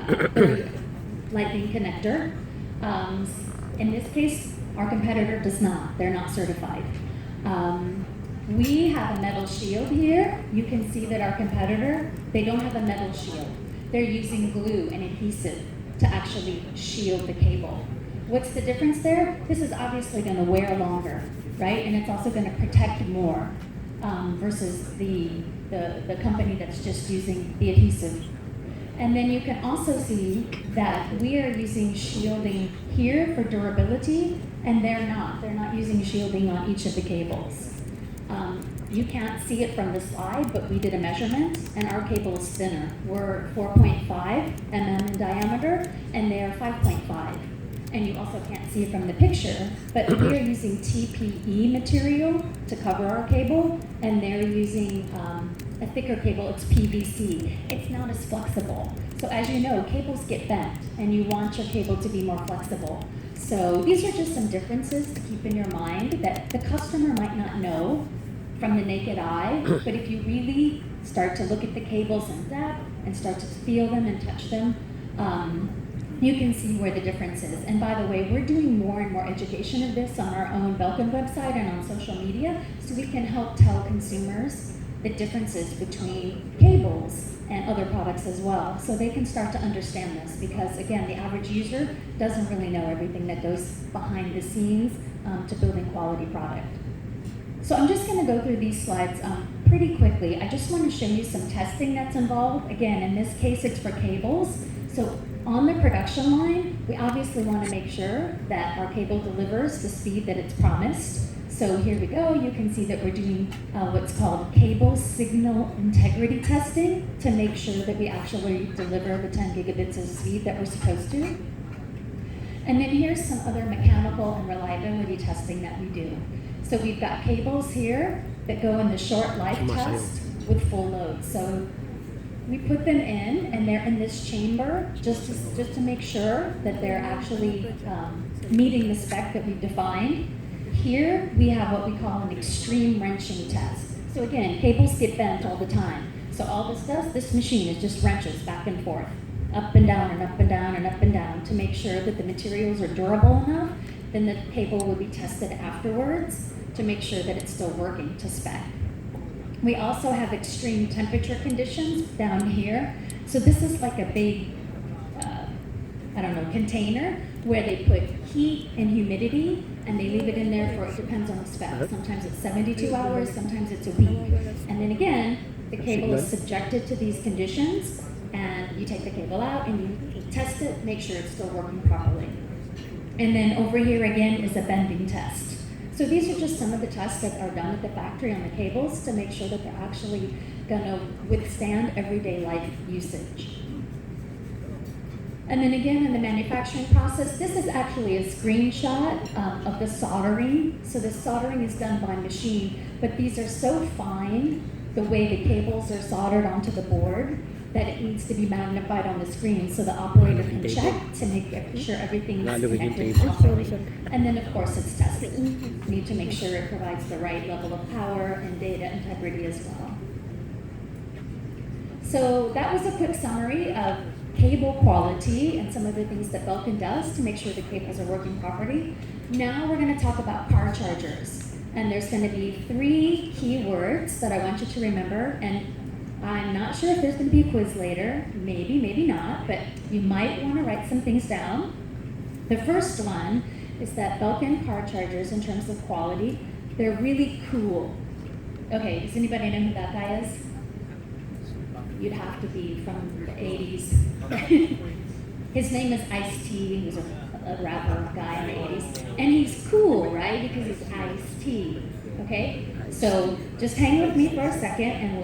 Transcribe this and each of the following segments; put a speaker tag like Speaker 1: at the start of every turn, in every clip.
Speaker 1: their lightning connector. In this case, our competitor does not. They're not certified. We have a metal shield here. You can see that our competitor, they don't have a metal shield. They're using glue and adhesive to actually shield the cable. What's the difference there? This is obviously going to wear longer, right? And it's also going to protect more versus the company that's just using the adhesive. And then you can also see that we are using shielding here for durability, and they're not. They're not using shielding on each of the cables. You can't see it from the slide, but we did a measurement, and our cable is thinner. We're 4.5 mm in diameter, and they're 5.5. And you also can't see it from the picture, but we are using TPE material to cover our cable, and they're using a thicker cable. It's PVC. It's not as flexible. So as you know, cables get bent, and you want your cable to be more flexible. So these are just some differences to keep in your mind that the customer might not know from the naked eye, but if you really start to look at the cables in depth and start to feel them and touch them, you can see where the difference is. And by the way, we're doing more and more education of this on our own Belkin website and on social media, so we can help tell consumers the differences between cables and other products as well, so they can start to understand this, because again, the average user doesn't really know everything that goes behind the scenes to building quality product. So I'm just going to go through these slides pretty quickly. I just want to show you some testing that's involved. Again, in this case, it's for cables. So on the production line, we obviously want to make sure that our cable delivers the speed that it's promised. So here we go. You can see that we're doing what's called cable signal integrity testing to make sure that we actually deliver the 10 gigabits of speed that we're supposed to. And then here's some other mechanical and reliability testing that we do. So we've got cables here that go in the short life test with full load. So we put them in, and they're in this chamber just to make sure that they're actually meeting the spec that we've defined. Here we have what we call an extreme wrenching test. So again, cables get bent all the time. So all this does, this machine is just wrenches back and forth, up and down and up and down and up and down to make sure that the materials are durable enough. Then the cable will be tested afterwards to make sure that it's still working to spec. We also have extreme temperature conditions down here. So this is like a big, container where they put heat and humidity, and they leave it in there for, it depends on the spec. Sometimes it's 72 hours, sometimes it's a week. And then again, the cable is subjected to these conditions, and you take the cable out and you test it, make sure it's still working properly. And then over here again is a bending test. So these are just some of the tests that are done at the factory on the cables to make sure that they're actually going to withstand everyday life usage. And then again, in the manufacturing process, this is actually a screenshot of the soldering. So the soldering is done by machine, but these are so fine, the way the cables are soldered onto the board, that it needs to be magnified on the screen so the operator can check to make sure everything is connected properly. And then of course it's tested. You need to make sure it provides the right level of power and data integrity as well. So that was a quick summary of cable quality and some of the things that Belkin does to make sure the cables are working properly. Now we're going to talk about car chargers. And there's going to be 3 key words that I want you to remember. And I'm not sure if there's going to be a quiz later, maybe, maybe not, but you might want to write some things down. The first one is that Belkin car chargers, in terms of quality, they're really cool. Okay, does anybody know who that guy is? You'd have to be from the 80s. His name is Ice-T. He was a rapper guy in the 80s. And he's cool, right? Because he's Ice-T. Okay? So just hang with me for a second and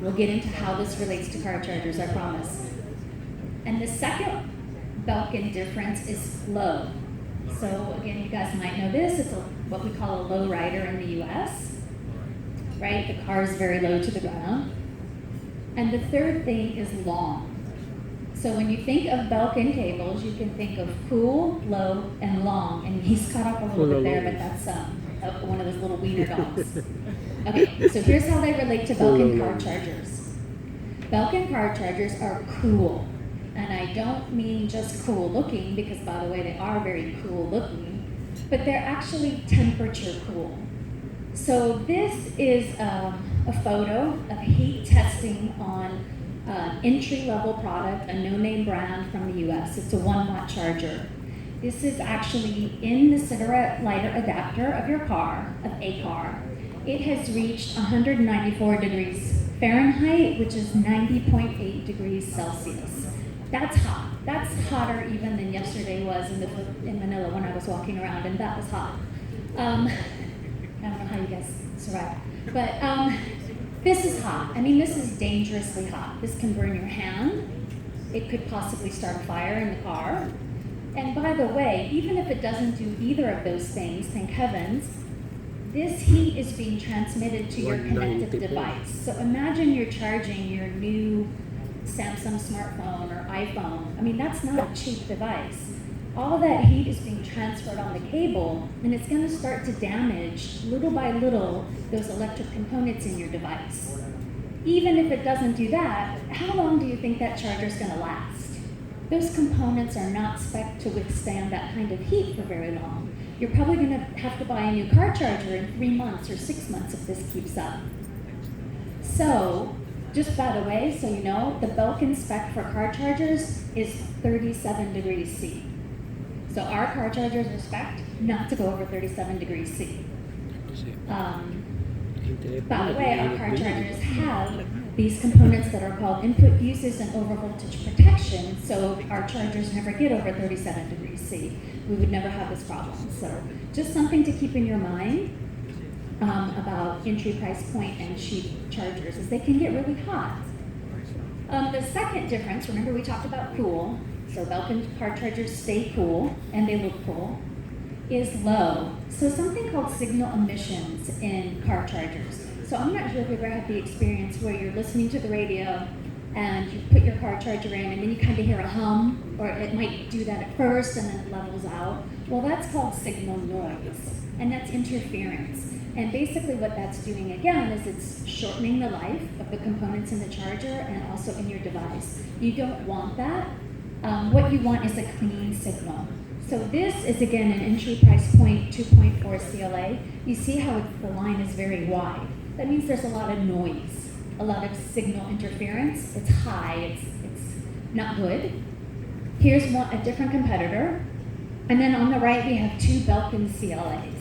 Speaker 1: we'll get into how this relates to car chargers, I promise. And the second Belkin difference is flow. So again, you guys might know this. It's what we call a low rider in the US. Right? The car is very low to the ground. And the third thing is long. So when you think of Belkin cables, you can think of cool, low, and long. And he's cut up a little bit there, but that's one of those little wiener dogs. Okay, so here's how they relate to Belkin car chargers. Belkin car chargers are cool. And I don't mean just cool looking, because by the way, they are very cool looking, but they're actually temperature cool. So this is a photo of heat testing on entry-level product, a no-name brand from the US. It's a 1-watt charger. This is actually in the cigarette lighter adapter of your car, of a car. It has reached 194 degrees Fahrenheit, which is 90.8 degrees Celsius. That's hot. That's hotter even than yesterday was in Manila when I was walking around, and that was hot. I don't know how you guys survived, but this is hot. I mean, this is dangerously hot. This can burn your hand. It could possibly start a fire in the car. And by the way, even if it doesn't do either of those things, thank heavens, this heat is being transmitted to your connected device. So imagine you're charging your new Samsung smartphone or iPhone. I mean, that's not a cheap device. All of that heat is being transferred on the cable, and it's going to start to damage, little by little, those electric components in your device. Even if it doesn't do that, how long do you think that charger is going to last? Those components are not spec'd to withstand that kind of heat for very long. You're probably going to have to buy a new car charger in 3 months or 6 months if this keeps up. So, just by the way, so you know, the Belkin spec for car chargers is 37 degrees C. So our car chargers are spec'd not to go over 37 degrees C. By the way, our car chargers have these components that are called input fuses and overvoltage protection, so our chargers never get over 37 degrees C. We would never have this problem. So just something to keep in your mind about entry price point and cheap chargers, is they can get really hot. The second difference, remember we talked about cool, so Belkin car chargers stay cool and they look cool, is low. So something called signal emissions in car chargers. So I'm not sure if you've ever had the experience where you're listening to the radio and you put your car charger in and then you kind of hear a hum, or it might do that at first and then it levels out. Well, that's called signal noise, and that's interference. And basically what that's doing again is it's shortening the life of the components in the charger and also in your device. You don't want that. What you want is a clean signal. So this is again an entry price point 2.4 CLA. You see how the line is very wide. That means there's a lot of noise, a lot of signal interference. It's high, it's not good. Here's a different competitor. And then on the right we have 2 Belkin CLAs.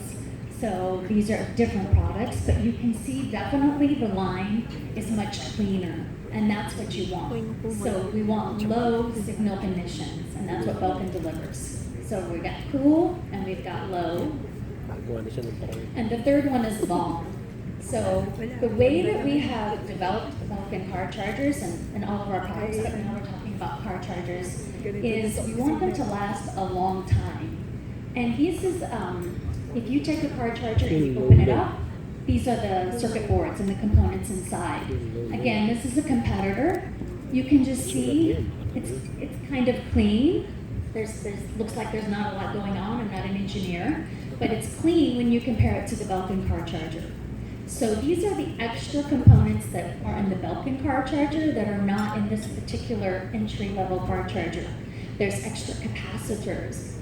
Speaker 1: So these are different products, but you can see definitely the line is much cleaner, and that's what you want. So we want low signal emissions, and that's what Belkin delivers. So we've got cool, and we've got low. And the third one is long. So the way that we have developed the Belkin car chargers and all of our products, but now we're talking about car chargers, is we want them to last a long time. And this is, if you take a car charger and you open it up, these are the circuit boards and the components inside. Again, this is a competitor. You can just see it's kind of clean. Looks like there's not a lot going on. I'm not an engineer, but it's clean when you compare it to the Belkin car charger. So these are the extra components that are in the Belkin car charger that are not in this particular entry-level car charger. There's extra capacitors.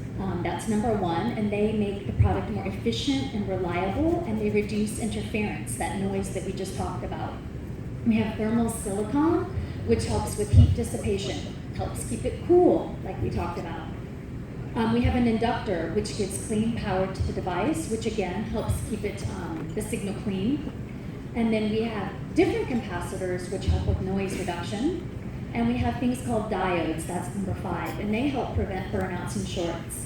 Speaker 1: That's number one, and they make the product more efficient and reliable, and they reduce interference, that noise that we just talked about. We have thermal silicon, which helps with heat dissipation, helps keep it cool, like we talked about. We have an inductor, which gives clean power to the device, which again helps keep it the signal clean. And then we have different capacitors, which help with noise reduction. And we have things called diodes, that's number 5, and they help prevent burnouts and shorts.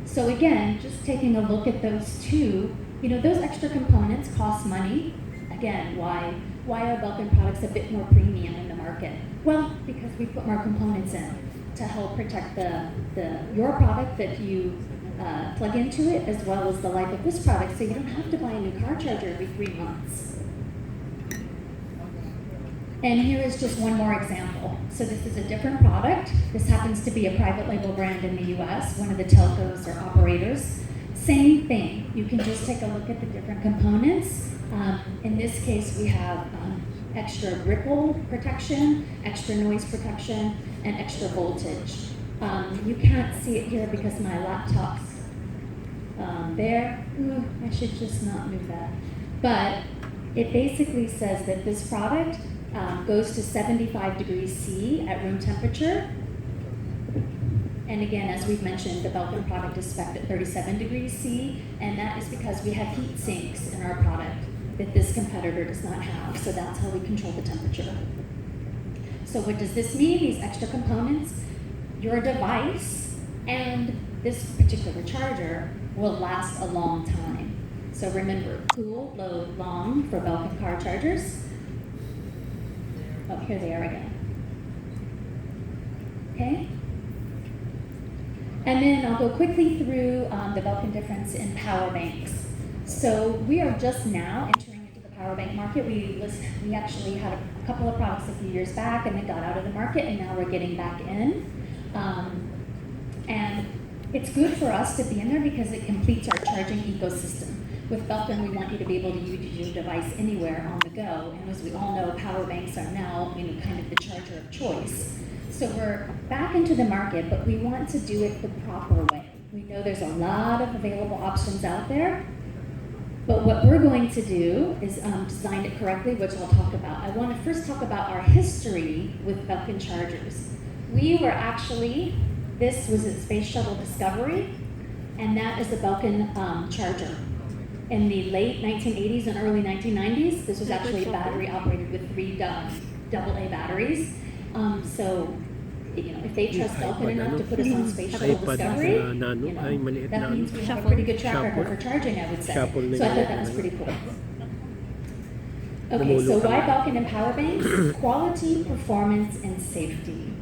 Speaker 1: So again, just taking a look at those two, those extra components cost money. Again, why are Belkin products a bit more premium in the market? Well, because we put more components in to help protect your product that you plug into it, as well as the life of this product, so you don't have to buy a new car charger every 3 months. And here is just one more example. So this is a different product. This happens to be a private label brand in the US, one of the telcos or operators. Same thing. You can just take a look at the different components. In this case, we have extra ripple protection, extra noise protection, and extra voltage. You can't see it here because my laptop's there. Ooh, I should just not move that. But it basically says that this product goes to 75 degrees C at room temperature. And again, as we've mentioned, the Belkin product is spec'd at 37 degrees C, and that is because we have heat sinks in our product that this competitor does not have, so that's how we control the temperature. So what does this mean, these extra components? Your device and this particular charger will last a long time. So remember, cool, low, long for Belkin car chargers. Oh, here they are again. Okay? And then I'll go quickly through the Belkin difference in power banks. So we are just now entering into the power bank market. We actually had a couple of products a few years back and they got out of the market, and now we're getting back in. And it's good for us to be in there because it completes our charging ecosystem. With Belkin, we want you to be able to use your device anywhere on the go. And as we all know, power banks are now, kind of the charger of choice. So we're back into the market, but we want to do it the proper way. We know there's a lot of available options out there, but what we're going to do is design it correctly, which I'll talk about. I want to first talk about our history with Belkin chargers. We were actually, this was a Space Shuttle Discovery, and that is the Belkin charger. In the late 1980s and early 1990s, this was actually a battery operated with 3 AA batteries. So, if they trust Belkin enough to put us on Space Shuttle Discovery, that means we have a pretty good track record for charging, I would say. So I thought that was pretty cool. Okay, so why Belkin and power banks? Quality, performance, and safety.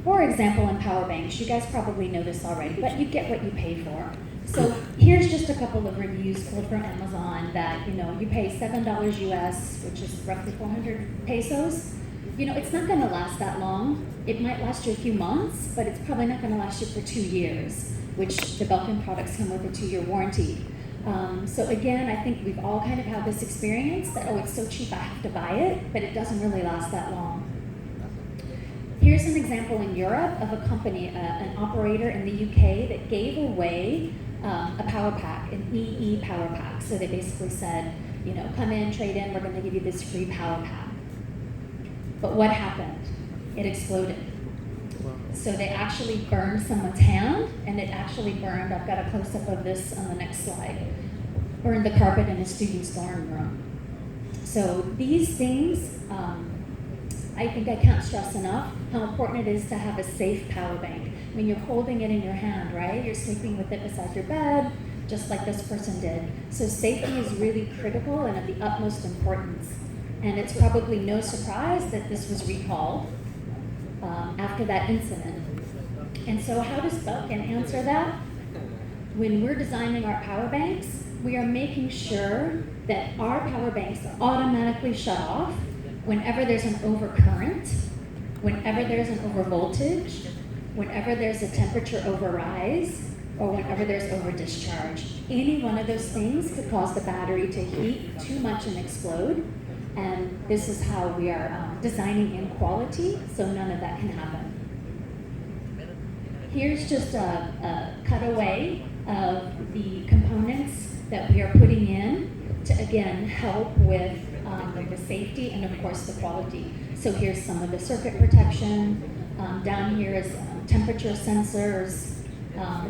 Speaker 1: For example, in power banks, you guys probably know this already, but you get what you pay for. So here's just a couple of reviews pulled from Amazon that, you pay $7 US, which is roughly 400 pesos. It's not going to last that long. It might last you a few months, but it's probably not going to last you for 2 years, which the Belkin products come with a 2-year warranty. So again, I think we've all kind of had this experience that, oh, it's so cheap I have to buy it, but it doesn't really last that long. Here's an example in Europe of a company, an operator in the UK that gave away a power pack, an EE power pack. So they basically said, come in, trade in, we're going to give you this free power pack. But what happened? It exploded. So they actually burned someone's hand, and it actually burned, I've got a close-up of this on the next slide, burned the carpet in a student's dorm room. So these things, I think I can't stress enough how important it is to have a safe power bank. When you're holding it in your hand, right? You're sleeping with it beside your bed, just like this person did. So safety is really critical and of the utmost importance. And it's probably no surprise that this was recalled after that incident. And so how does Belkin answer that? When we're designing our power banks, we are making sure that our power banks automatically shut off whenever there's an overcurrent, whenever there's an overvoltage, whenever there's a temperature overrise, or whenever there's overdischarge. Any one of those things could cause the battery to heat too much and explode. And this is how we are designing in quality, so none of that can happen. Here's just a cutaway of the components that we are putting in to, again, help with the safety and, of course, the quality. So here's some of the circuit protection. Down here is temperature sensors.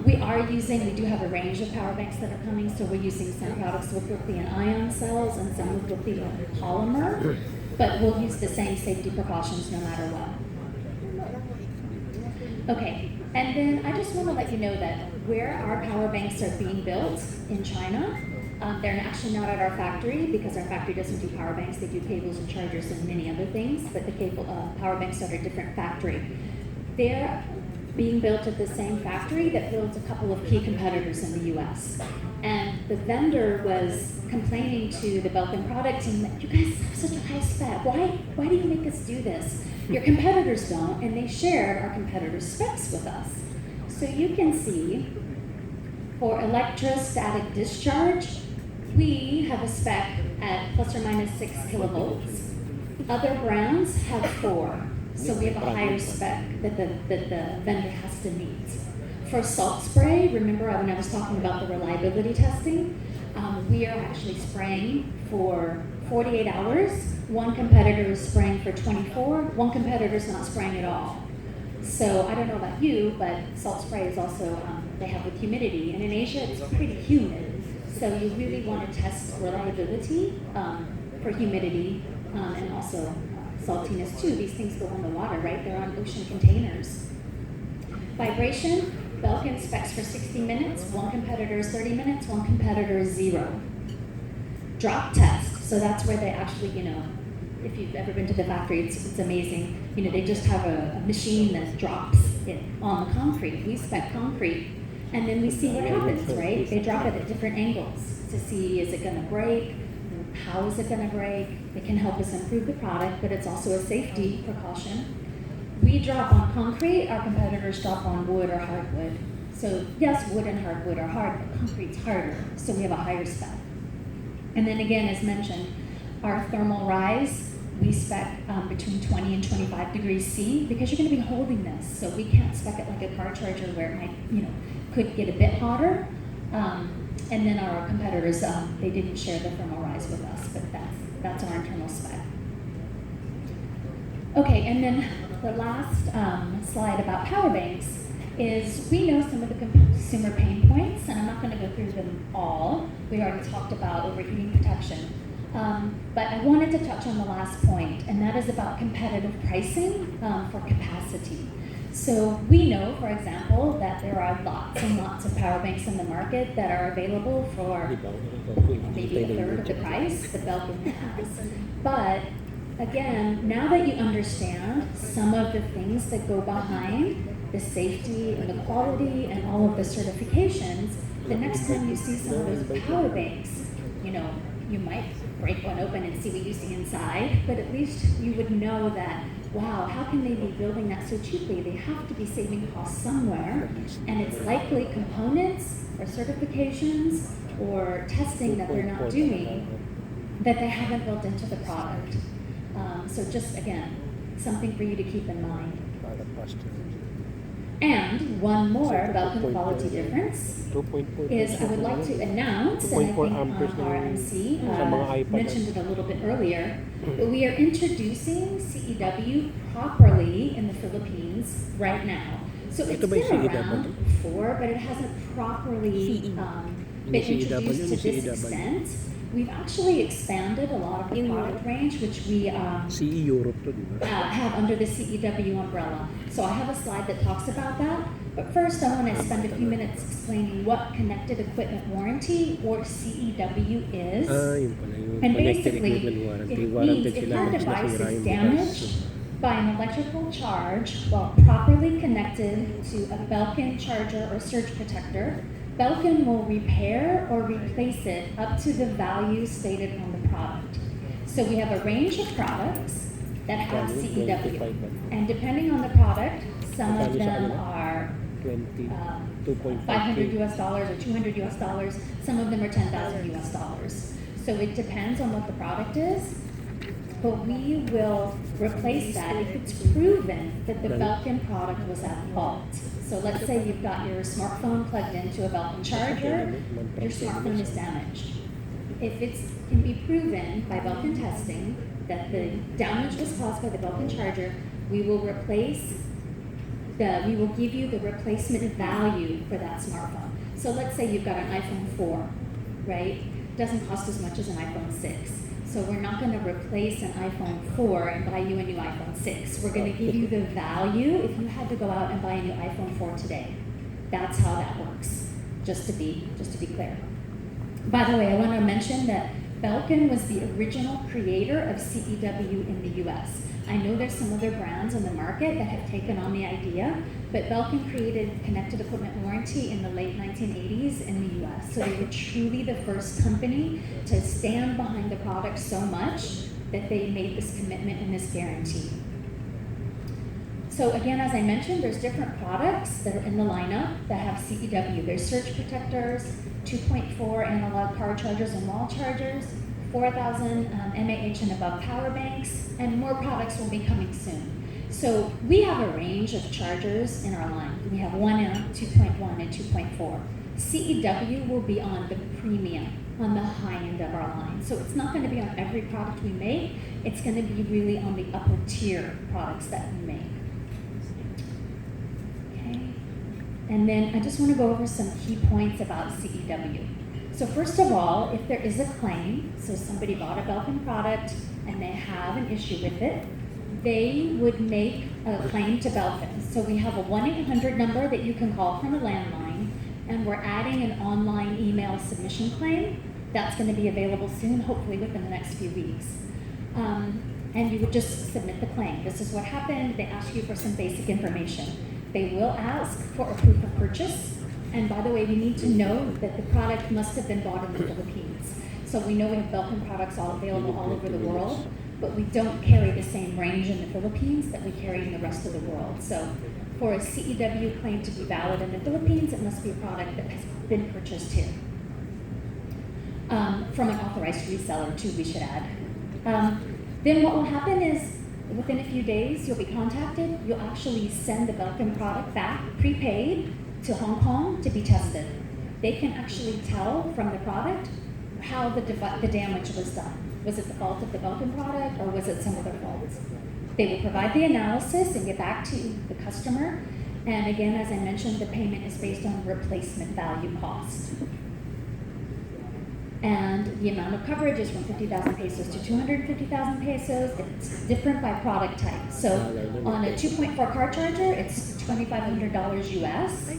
Speaker 1: We do have a range of power banks that are coming, so we're using some products with lithium-ion cells and some with lithium polymer, but we'll use the same safety precautions no matter what. Okay, and then I just want to let you know that where our power banks are being built in China, they're actually not at our factory because our factory doesn't do power banks. They do cables and chargers and many other things, but the power banks are at a different factory. They're being built at the same factory that builds a couple of key competitors in the US. And the vendor was complaining to the Belkin product team that you guys have such a high spec. Why do you make us do this? Your competitors don't, and they shared our competitors' specs with us. So you can see for electrostatic discharge, we have a spec at plus or minus 6 kilovolts. Other brands have 4. So we have a higher spec that the vendor has to meet. For salt spray, remember when I was talking about the reliability testing, we are actually spraying for 48 hours. One competitor is spraying for 24. One competitor is not spraying at all. So I don't know about you, but salt spray is also, they have with humidity. And in Asia, it's pretty humid. So you really want to test reliability for humidity and also saltiness too. These things go in the water, right? They're on ocean containers. Vibration. Belkin specs for 60 minutes, one competitor is 30 minutes, one competitor is 0. Drop test, so that's where they actually, if you've ever been to the factory, it's amazing. They just have a machine that drops it on the concrete. We spec concrete, and then we see what happens, right? They drop it at different angles to see, is it gonna break? How is it gonna break? It can help us improve the product, but it's also a safety precaution. We drop on concrete, our competitors drop on wood or hardwood. So yes, wood and hardwood are hard, but concrete's harder, so we have a higher spec. And then again, as mentioned, our thermal rise, we spec between 20 and 25 degrees C because you're gonna be holding this. So we can't spec it like a car charger where it might, could get a bit hotter. And then our competitors, they didn't share the thermal rise with us, but that's our internal spec. Okay, and then the last slide about power banks is we know some of the consumer pain points, and I'm not going to go through them all. We already talked about overheating protection. But I wanted to touch on the last point, and that is about competitive pricing for capacity. So we know, for example, that there are lots and lots of power banks in the market that are available for maybe a third of the price that Belkin has. But again, now that you understand some of the things that go behind the safety and the quality and all of the certifications, the next time you see some of those power banks, you might break one open and see what you see inside, but at least you would know that, wow, how can they be building that so cheaply? They have to be saving costs somewhere, and it's likely components or certifications or testing that they're not doing that they haven't built into the product. So just, again, something for you to keep in mind. And one more Belkin quality difference is I would like to announce, and I think our MC mentioned it a little bit earlier, but we are introducing CEW properly in the Philippines right now. So it's been around before, but it hasn't properly been introduced to this extent. We've actually expanded a lot of the product range, which we have under the CEW umbrella. So I have a slide that talks about that. But first, I want to spend a few minutes explaining what Connected Equipment Warranty, or CEW, is. And basically, it means if your device is damaged by an electrical charge while properly connected to a Belkin charger or surge protector, Belkin will repair or replace it up to the value stated on the product. So we have a range of products that have CEW. And depending on the product, some of them are $500 US or $200 US. Some of them are $10,000 US. So it depends on what the product is. But we will replace that if it's proven that the Belkin product was at fault. So let's say you've got your smartphone plugged into a Belkin charger, your smartphone is damaged. If it can be proven by Belkin testing that the damage was caused by the Belkin charger, we will give you the replacement value for that smartphone. So let's say you've got an iPhone 4, right? It doesn't cost as much as an iPhone 6. So we're not going to replace an iPhone 4 and buy you a new iPhone 6. We're going to give you the value if you had to go out and buy a new iPhone 4 today. That's how that works, just to be clear. By the way, I want to mention that Belkin was the original creator of CEW in the US. I know there's some other brands on the market that have taken on the idea, but Belkin created Connected Equipment Warranty in the late 1980s in the US. So they were truly the first company to stand behind the product so much that they made this commitment and this guarantee. So again, as I mentioned, there's different products that are in the lineup that have CEW. There's surge protectors, 2.4 analog car chargers and wall chargers, 4,000 mAh and above power banks, and more products will be coming soon. So we have a range of chargers in our line. We have 1 amp, 2.1, and 2.4. CEW will be on the premium, on the high end of our line. So it's not going to be on every product we make. It's going to be really on the upper tier products that we make. Okay. And then I just want to go over some key points about CEW. So first of all, if there is a claim, so somebody bought a Belkin product and they have an issue with it, they would make a claim to Belkin. So we have a 1-800 number that you can call from a landline, and we're adding an online email submission claim. That's going to be available soon, hopefully within the next few weeks. And you would just submit the claim. This is what happened. They ask you for some basic information. They will ask for a proof of purchase. And by the way, we need to know that the product must have been bought in the Philippines. So we know we have Belkin products all available all over the world, but we don't carry the same range in the Philippines that we carry in the rest of the world. So for a CEW claim to be valid in the Philippines, it must be a product that has been purchased here. From an authorized reseller too, we should add. Then what will happen is, within a few days, you'll be contacted. You'll actually send the Belkin product back, prepaid, to Hong Kong to be tested. They can actually tell from the product how the damage was done. Was it the fault of the Belkin product, or was it some other fault? They will provide the analysis and get back to the customer. And again, as I mentioned, the payment is based on replacement value cost. And the amount of coverage is from 50,000 pesos to 250,000 pesos. It's different by product type. So on a 2.4 car charger, it's $2,500 US.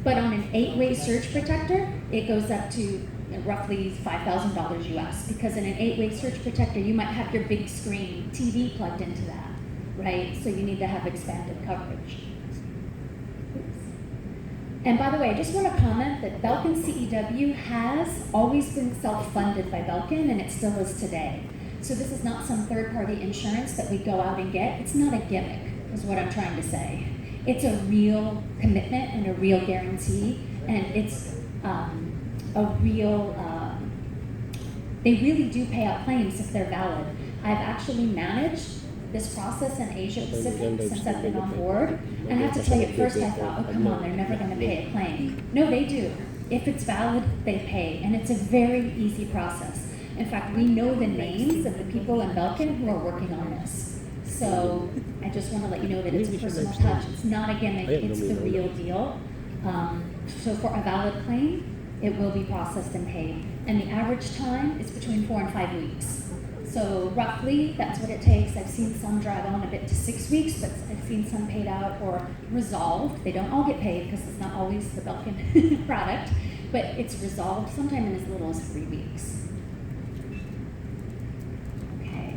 Speaker 1: But on an 8-way surge protector, it goes up to roughly $5,000 US. Because in an 8-way surge protector, you might have your big screen TV plugged into that, right? So you need to have expanded coverage. And by the way, I just want to comment that Belkin CEW has always been self-funded by Belkin, and it still is today. So this is not some third-party insurance that we go out and get. It's not a gimmick, is what I'm trying to say. It's a real commitment and a real guarantee, and it's a real, they really do pay out claims if they're valid. I've actually managed this process in Asia Pacific since I've been on board, and I have to tell you, at first I thought, oh come on, they're never going to pay a claim. No, they do. If it's valid, they pay, and it's a very easy process. In fact, we know the names of the people in Belkin who are working on this. So I just want to let you know that it's a personal touch. It's not a gimmick, it's the real deal. So for a valid claim, it will be processed and paid. And the average time is between 4 and 5 weeks. So roughly, that's what it takes. I've seen some drag on a bit to 6 weeks, but I've seen some paid out or resolved. They don't all get paid because it's not always the Belkin product, but it's resolved sometime in as little as 3 weeks. Okay.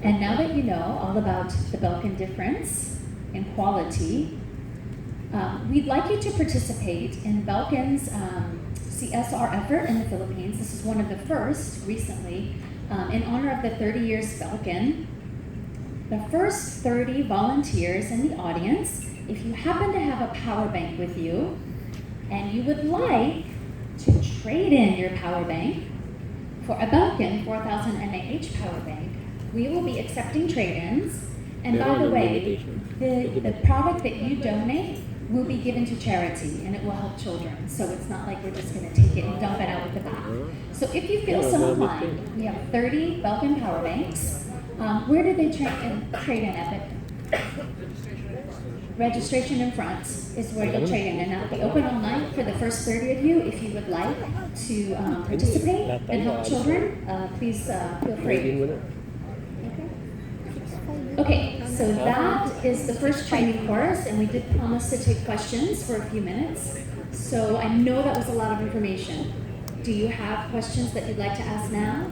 Speaker 1: And now that you know all about the Belkin difference in quality, we'd like you to participate in Belkin's CSR effort in the Philippines. This is one of the first recently, in honor of the 30 years Belkin. The first 30 volunteers in the audience, if you happen to have a power bank with you and you would like to trade in your power bank for a Belkin 4000 mAh power bank, we will be accepting trade-ins. And by the way, the product that you donate will be given to charity, and it will help children. So it's not like we're just going to take it and dump it out with the back. So if you feel so inclined, we have 30 Belkin power banks. Where do they trade in, Epic? Registration in front is where you'll trade in. And that'll be open all night for the first 30 of you. If you would like to participate and help children, please feel free. Okay, so that is the first training course, and we did promise to take questions for a few minutes. So I know that was a lot of information. Do you have questions that you'd like to ask now?